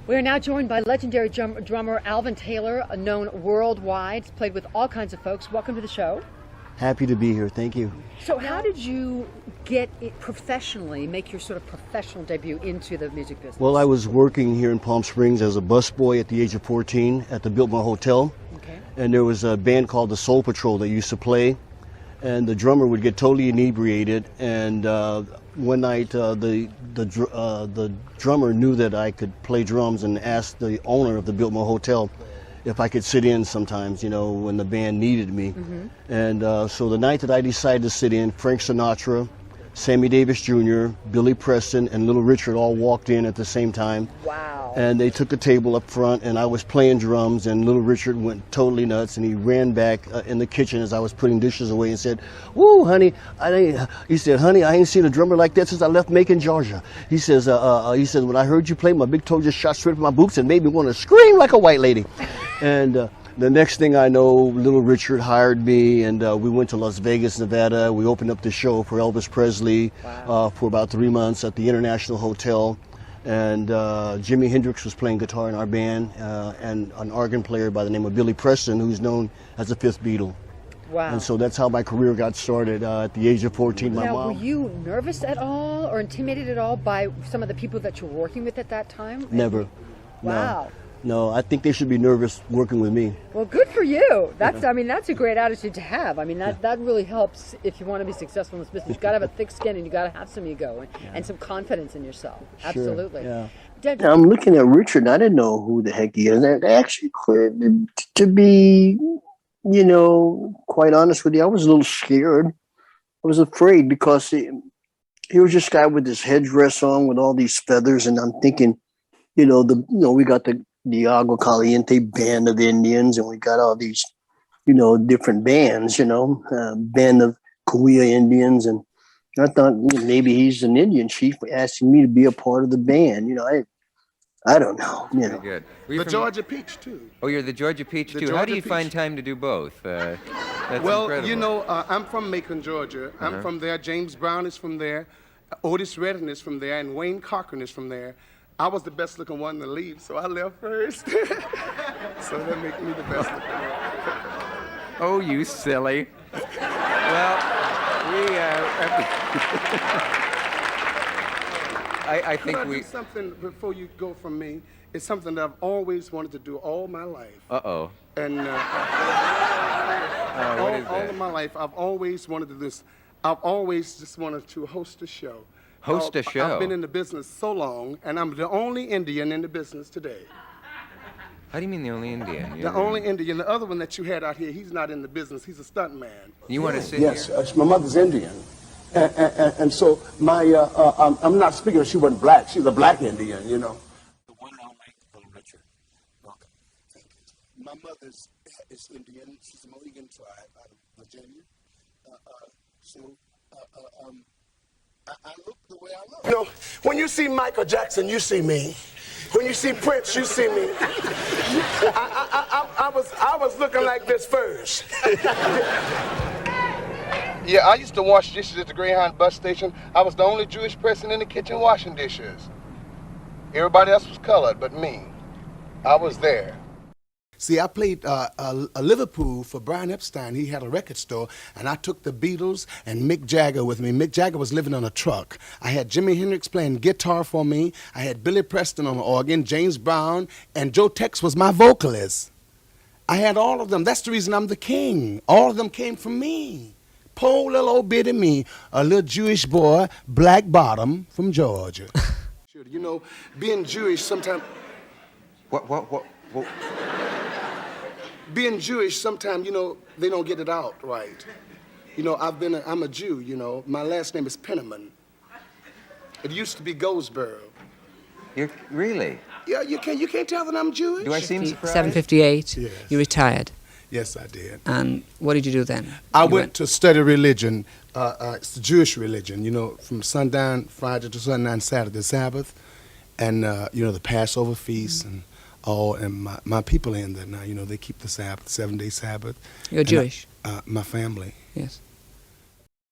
We are now joined by legendary drummer Alvin Taylor, known worldwide. He's played with all kinds of folks. Welcome to the show. Happy to be here. Thank you. So how did you get it professionally, make your sort of professional debut into the music business? Well, I was working here in Palm Springs as a busboy at the age of 14 at the Biltmore Hotel. Okay. And there was a band called the Soul Patrol that used to play. And the drummer would get totally inebriated. And one night, the drummer knew that I could play drums and asked the owner of the Biltmore Hotel if I could sit in sometimes, you know, when the band needed me. Mm-hmm. And so the night that I decided to sit in, Frank Sinatra, Sammy Davis Jr., Billy Preston, and Little Richard all walked in at the same time. Wow. And they took a table up front, and I was playing drums, and Little Richard went totally nuts, and he ran back in the kitchen as I was putting dishes away and said, "Woo, honey," he said, "Honey, I ain't seen a drummer like that since I left Macon, Georgia." He says, "When I heard you play, my big toe just shot straight from my boots and made me want to scream like a white lady." And the next thing I know, Little Richard hired me, and we went to Las Vegas, Nevada. We opened up the show for Elvis Presley. Wow. For about 3 months at the International Hotel. And Jimi Hendrix was playing guitar in our band, and an organ player by the name of Billy Preston, who's known as the Fifth Beatle. Wow. And so that's how my career got started at the age of 14. Now, mom. were you nervous at all or intimidated at all by some of the people that you were working with at that time? Never. Wow. No, I think they should be nervous working with me. Well, good for you. That's, I mean, that's a great attitude to have. I mean, that really helps if you want to be successful in this business. You've got to have a thick skin and you've got to have some ego and some confidence in yourself. Absolutely. Sure, yeah. I'm looking at Richard, and I didn't know who the heck he is. And actually, to be, you know, quite honest with you, I was a little scared. I was afraid because he was this guy with his headdress on with all these feathers, and I'm thinking, we got the Diego Caliente band of Indians, and we got all these, different bands, band of Cahuilla Indians, and I thought maybe he's an Indian chief asking me to be a part of the band. I don't know. Very good. The Georgia Peach too. Oh, you're the Georgia Peach too. How do you find time to do both? That's incredible. I'm from Macon, Georgia. I'm from there. James Brown is from there. Otis Redding is from there, and Wayne Cochran is from there. I was the best looking one to leave, so I left first. So that makes me the best looking one. Oh, you silly. Well, I think Could I do something before you go from me? It's something that I've always wanted to do all my life. Uh-oh. And all of my life, I've always wanted to do this. I've always just wanted to host a show. Host a show? I've been in the business so long, and I'm the only Indian in the business today. How do you mean the only Indian? The only Indian. The other one that you had out here, he's not in the business. He's a stunt man. You want to sit Yes, here? my mother's Indian. And so I'm not speaking, she wasn't black. She's a black Indian, The one I like, Little Richard. Okay, thank you. My mother is Indian. She's a Mohegan tribe out of Virginia. I look the way I look. When you see Michael Jackson, you see me. When you see Prince, you see me. I was looking like this first. Yeah, I used to wash dishes at the Greyhound bus station. I was the only Jewish person in the kitchen washing dishes. Everybody else was colored, but me. I was there. See, I played Liverpool for Brian Epstein. He had a record store, and I took the Beatles and Mick Jagger with me. Mick Jagger was living on a truck. I had Jimi Hendrix playing guitar for me. I had Billy Preston on the organ, James Brown, and Joe Tex was my vocalist. I had all of them. That's the reason I'm the king. All of them came from me. Poor little old bitty me, a little Jewish boy, black bottom from Georgia. Being Jewish sometimes... What? Being Jewish, sometimes, they don't get it out right. I'm a Jew, My last name is Penniman. It used to be Goldsboro. You're really? Yeah, you can't tell that I'm Jewish. Do I seem surprised? 758, Yes. you retired. Yes, I did. And what did you do then? I went to study religion. It's the Jewish religion, from sundown Friday to sundown Saturday, Sabbath, and, the Passover feast and my people in there now, they keep the Sabbath, 7-day Sabbath. You're Jewish? My family. Yes.